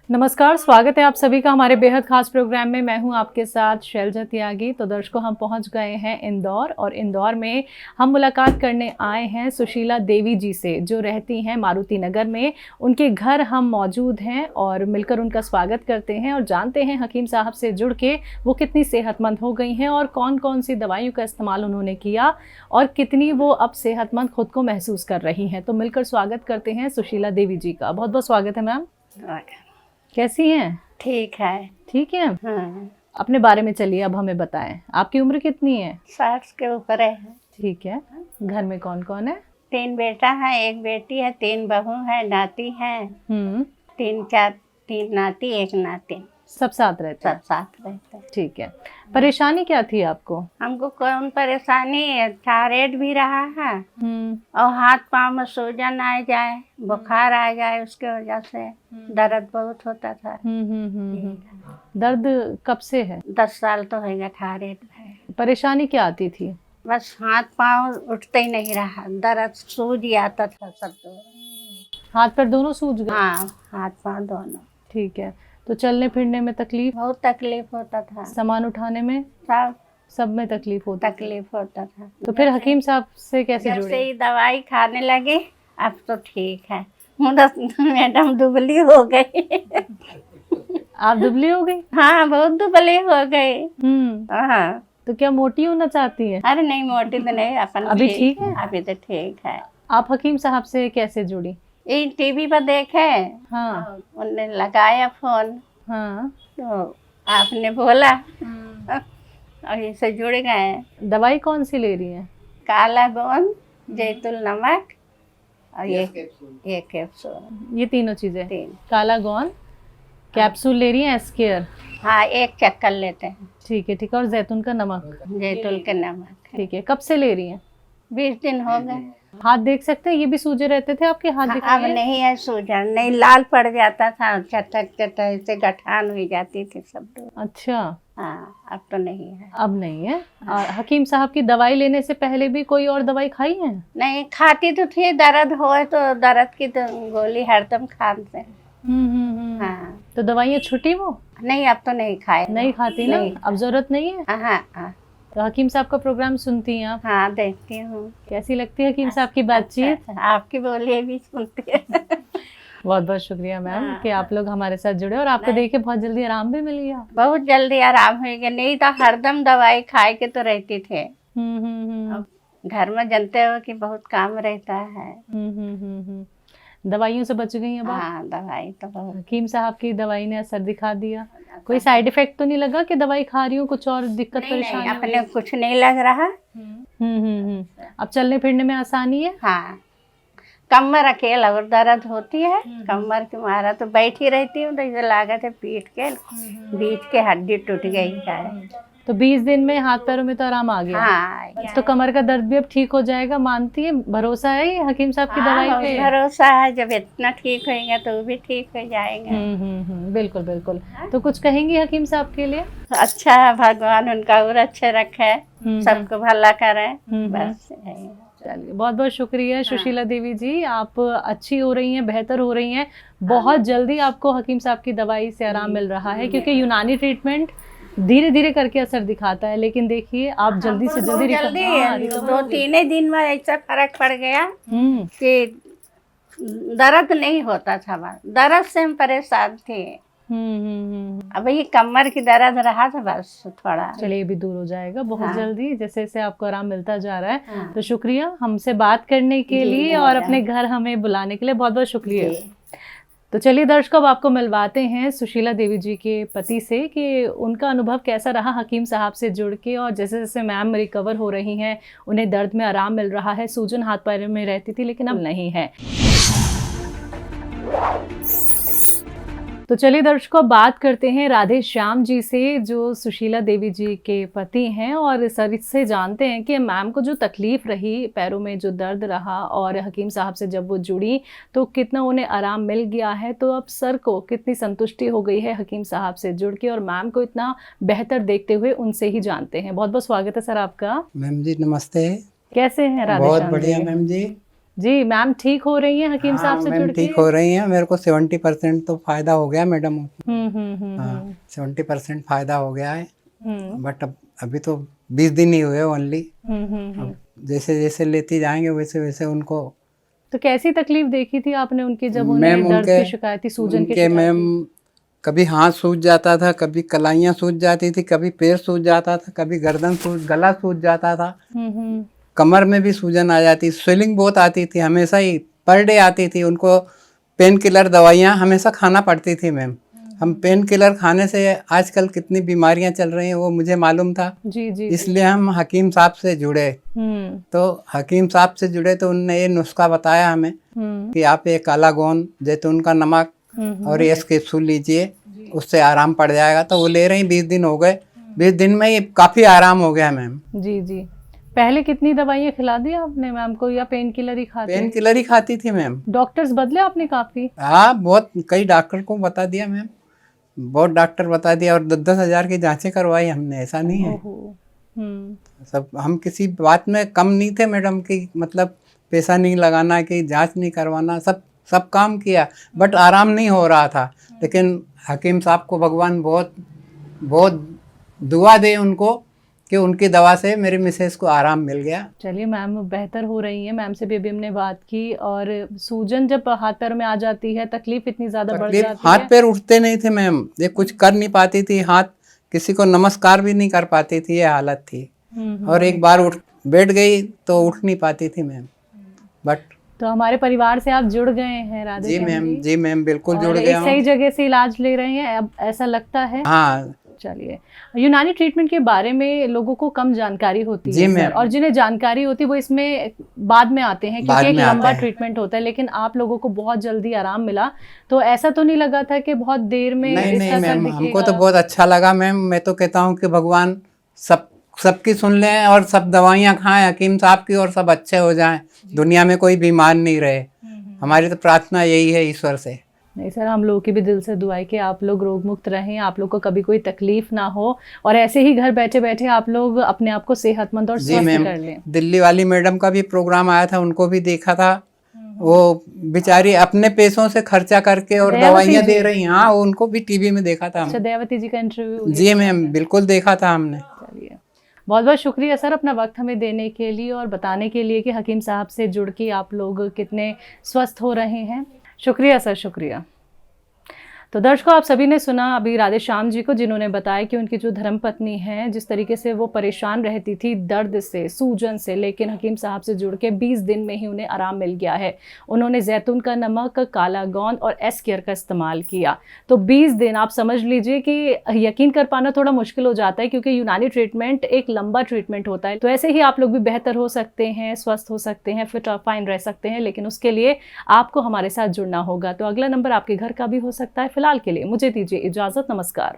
नमस्कार, स्वागत है आप सभी का हमारे बेहद खास प्रोग्राम में। मैं हूं आपके साथ शैलजा त्यागी। तो दर्शकों, हम पहुंच गए हैं इंदौर और इंदौर में हम मुलाकात करने आए हैं सुशीला देवी जी से, जो रहती हैं मारुति नगर में। उनके घर हम मौजूद हैं और मिलकर उनका स्वागत करते हैं और जानते हैं हकीम साहब से जुड़ के वो कितनी सेहतमंद हो गई हैं और कौन कौन सी दवाइयों का इस्तेमाल उन्होंने किया और कितनी वो अब सेहतमंद खुद को महसूस कर रही हैं। तो मिलकर स्वागत करते हैं सुशीला देवी जी का। बहुत बहुत स्वागत है मैम। कैसी हैं? ठीक है। ठीक है। हाँ। अपने बारे में चलिए अब हमें बताएं, आपकी उम्र कितनी है? 60 के ऊपर है। ठीक है। घर में कौन कौन है? 3 बेटा है, 1 बेटी है, 3 बहू है, नाती है। 3 नाती 1 नातिन। सब साथ रहते हैं? सब साथ रहते हैं। ठीक है। परेशानी क्या थी आपको? हमको कौन परेशानी, थायराइड भी रहा है और हाथ पाँव में सूजन आ जाए, बुखार आ जाए, उसके वजह से दर्द बहुत होता था। दर्द कब से है? 10 साल तो हो गया थायराइड है। परेशानी क्या आती थी? बस हाथ पाँव उठते ही नहीं रहा, दर्द सूज आता था सब। हाथ पैर दोनों सूज गए? हाँ, हाथ पाँव दोनों। ठीक है। तो चलने फिरने में तकलीफ? बहुत तकलीफ होता था। सामान उठाने में? सब में तकलीफ होता था। तो फिर हकीम साहब से कैसे जब जुड़े? से ही दवाई खाने लगे अब तो ठीक है। मैडम दुबली हो गई। आप दुबली हो गई? हाँ, बहुत दुबली हो गई। हाँ। तो क्या मोटी होना चाहती है? अरे नहीं, मोटी तो नहीं, अपन अभी ठीक है? अभी तो ठीक है। आप हकीम साहब से कैसे जुड़ी? ये टीवी पर देखे। हाँ। उन्होंने लगाया फोन। हाँ। तो आपने बोला और इससे जुड़ गए। दवाई कौन सी ले रही हैं? काला गोंद, जैतून नमक और ये कैप्सूल। ये तीनों चीजें? 3। काला गोंद कैप्सूल ले रही हैं, एस्केयर? हाँ, 1 चक्कर लेते हैं। ठीक है। ठीक है। और जैतून का नमक? जैतून के नमक। ठीक है। कब से ले रही हैं? 20 दिन हो गए। हाथ देख सकते हैं, ये भी सूजे रहते थे आपके हाथ? अब नहीं है सूजन, नहीं लाल पड़ जाता था, चटक चटक से गठान हो जाती थी सब। अच्छा। हाँ, अब तो नहीं है। अब नहीं है। और हकीम साहब की दवाई लेने से पहले भी कोई और दवाई खाई है? नहीं, खाती तो थी, दर्द हो तो दर्द की तो गोली हरदम खाते हैं। हाँ। तो दवाइयाँ छुटी वो? नहीं, अब तो नहीं खाए। नहीं खाती ना? अब जरूरत नहीं है? हाँ। तो हकीम साहब का प्रोग्राम सुनती हैं आप? हाँ, देखती हूँ। कैसी लगती है हकीम साहब की बातचीत? अच्छा, आपकी बोलिए भी सुनती है। बहुत बहुत शुक्रिया मैम कि आप लोग हमारे साथ जुड़े और आपको देख के बहुत जल्दी आराम भी मिल गया। बहुत जल्दी आराम हो गया, नहीं तो हरदम दवाई खाए के तो रहती थे। घर में जानते हो कि बहुत काम रहता है। दवाइयों से बच गई हैं बात? हाँ, दवाई तो बहुत। हकीम साहब की दवाई ने असर दिखा दिया? कोई साइड इफेक्ट तो नहीं लगा कि दवाई खा रही हूँ कुछ और दिक्कत परेशानी? अपने कुछ नहीं लग रहा। अब चलने फिरने में आसानी है? हाँ, कमर अकेला और दर्द होती है, कमर के मारा तो बैठी रहती हूँ तो इसे लागत है पीठ के बीच के हड्डी टूट गई है। तो 20 दिन में हाथ पैरों में तो आराम आ गया? हाँ। तो कमर का दर्द भी अब ठीक हो जाएगा, मानती है? भरोसा है ये हकीम साहब की दवाई पे? भरोसा है, जब इतना ठीक होएगा तो वो भी ठीक हो जाएगा। बिल्कुल बिल्कुल। तो कुछ कहेंगी हकीम साहब के लिए? अच्छा है, भगवान उनका और अच्छे रखे, सबको भला करे, बस। चलिए, बहुत बहुत शुक्रिया सुशीला देवी जी। आप अच्छी हो रही हैं, बेहतर हो रही हैं। बहुत जल्दी आपको हकीम साहब की दवाई से आराम मिल रहा है, क्योंकि यूनानी ट्रीटमेंट धीरे धीरे करके असर दिखाता है। लेकिन देखिए, आप जल्दी से जल्दी 2-3 दिन में ऐसा फर्क पड़ गया कि दर्द नहीं होता था। दर्द से हम परेशान थे। अब ये कमर की दर्द रहा था, बस थोड़ा। चलिए, भी दूर हो जाएगा बहुत जल्दी, जैसे जैसे आपको आराम मिलता जा रहा है। तो शुक्रिया हमसे बात करने के लिए और अपने घर हमें बुलाने के लिए, बहुत बहुत शुक्रिया। तो चलिए दर्शकों, अब आपको मिलवाते हैं सुशीला देवी जी के पति से कि उनका अनुभव कैसा रहा हकीम साहब से जुड़ के। और जैसे जैसे मैम रिकवर हो रही हैं, उन्हें दर्द में आराम मिल रहा है। सूजन हाथ पैर में रहती थी लेकिन अब नहीं है। तो चलिए दर्शकों, बात करते हैं राधे श्याम जी से, जो सुशीला देवी जी के पति हैं। और सर इससे जानते हैं कि मैम को जो तकलीफ रही, पैरों में जो दर्द रहा, और हकीम साहब से जब वो जुड़ी तो कितना उन्हें आराम मिल गया है। तो अब सर को कितनी संतुष्टि हो गई है हकीम साहब से जुड़ के, और मैम को इतना बेहतर देखते हुए उनसे ही जानते हैं। बहुत बहुत स्वागत है सर आपका। मैम जी नमस्ते। कैसे हैं राधे? बहुत बढ़िया मैम जी। जी मैम ठीक हो रही हैं हकीम साहब से मैम जुड़ के? ठीक हो रही हैं। मेरे को 70% तो फायदा हो गया मैडम। हाँ 70% फायदा हो गया है। बट अब अभी तो 20 दिन ही हुए ओनली। जैसे जैसे लेती जाएंगे वैसे वैसे उनको। तो कैसी तकलीफ देखी थी आपने उनकी जब मैम उन्हें दर्द की शिकायत थी, सूजन की शिकायत मैम थी? कभी हाथ सूज जाता था, कभी कलाइयाँ सूज जाती थी, कभी पैर सूज जाता था, कभी गला सूज जाता था, कमर में भी सूजन आ जाती, स्वेलिंग बहुत आती थी, हमेशा ही पर डे आती थी। उनको पेन किलर दवाइयाँ हमेशा खाना पड़ती थी मैम। हम पेन किलर खाने से आजकल कितनी बीमारियां चल रही हैं वो मुझे मालूम था। जी जी इसलिए हम हकीम साहब से जुड़े। तो हकीम साहब से जुड़े तो उन्होंने ये नुस्खा बताया हमें कि आप ये काला गोंद, जैतून का नमक और ये कैप्सूल लीजिए, उससे आराम पड़ जाएगा। तो वो ले रही 20 दिन हो गए। 20 दिन में ही काफ़ी आराम हो गया मैम। जी जी। पहले कितनी दवाइयाँ खिला दी आपने मैम को या पेन किलर ही खाते? पेन किलर ही खाती थी मैम। डॉक्टर्स बदले आपने काफ़ी? हाँ बहुत, कई डॉक्टर को बता दिया मैम, बहुत डॉक्टर बता दिया और 10-10 हज़ार की जांचें करवाई हमने। ऐसा नहीं है सब, हम किसी बात में कम नहीं थे मैडम की, मतलब पैसा नहीं लगाना कि जांच नहीं करवाना, सब काम किया बट आराम नहीं हो रहा था। लेकिन हकीम साहब को भगवान बहुत बहुत दुआ दे उनको कि उनकी दवा से मेरी मिसेस को आराम मिल गया। चलिए मैम बेहतर हो रही है। मैम से भी अभी हमने बात की। और सूजन जब हाथ पैर में आ जाती है, तकलीफ इतनी ज़्यादा बढ़ जाती है, हाथ पैर उठते नहीं थे मैम, ये कुछ कर नहीं पाती थी, हाथ किसी को नमस्कार भी नहीं कर पाती थी, ये हालत थी। और एक बार बैठ गई तो उठ नहीं पाती थी मैम। बट तो हमारे परिवार से आप जुड़ गए हैं राधे? जी मैम बिल्कुल जुड़ गया हूँ। सही जगह से इलाज ले रहे हैं अब ऐसा लगता है? हाँ। चलिए, यूनानी ट्रीटमेंट के बारे में लोगों को कम जानकारी होती है सर, और जिन्हें जानकारी होती है वो इसमें बाद में आते हैं क्योंकि एक लंबा ट्रीटमेंट होता है। लेकिन आप लोगों को बहुत जल्दी आराम मिला, तो ऐसा तो नहीं लगा था कि बहुत देर में? नहीं मैम, हमको तो बहुत अच्छा लगा मैम। मैं तो कहता हूँ कि भगवान सबकी सुन लें और सब दवाइयाँ खाएं हकीम साहब की और सब अच्छे हो जाएं, दुनिया में कोई बीमार नहीं रहे। हमारी तो प्रार्थना यही है ईश्वर से। नहीं सर, हम लोगों की भी दिल से दुआ है कि आप लोग रोग मुक्त रहें, आप लोग को कभी कोई तकलीफ ना हो और ऐसे ही घर बैठे बैठे आप लोग अपने आप को सेहतमंद और स्वस्थ कर लें। दिल्ली वाली मैडम का भी प्रोग्राम आया था, उनको भी देखा था। वो बेचारी अपने पैसों से खर्चा करके और दवाइयाँ दे रही हैं। हाँ, उनको भी टीवी में देखा था। अच्छा, दयावती जी का इंटरव्यू? जी मैम बिल्कुल देखा था हमने। चलिए, बहुत बहुत शुक्रिया सर अपना वक्त हमें देने के लिए और बताने के लिए कि हकीम साहब से जुड़ के आप लोग कितने स्वस्थ हो रहे हैं। शुक्रिया सर, शुक्रिया। तो दर्शकों, आप सभी ने सुना अभी राधे श्याम जी को, जिन्होंने बताया कि उनकी जो धर्मपत्नी है, जिस तरीके से वो परेशान रहती थी दर्द से, सूजन से, लेकिन हकीम साहब से जुड़ के 20 दिन में ही उन्हें आराम मिल गया है। उन्होंने जैतून का नमक, काला गोंद और एस केयर का इस्तेमाल किया। तो 20 दिन आप समझ लीजिए कि यकीन कर पाना थोड़ा मुश्किल हो जाता है क्योंकि यूनानी ट्रीटमेंट एक लंबा ट्रीटमेंट होता है। तो ऐसे ही आप लोग भी बेहतर हो सकते हैं, स्वस्थ हो सकते हैं, फिट और फाइन रह सकते हैं, लेकिन उसके लिए आपको हमारे साथ जुड़ना होगा। तो अगला नंबर आपके घर का भी हो सकता है। फिलहाल के लिए मुझे दीजिए इजाजत, नमस्कार।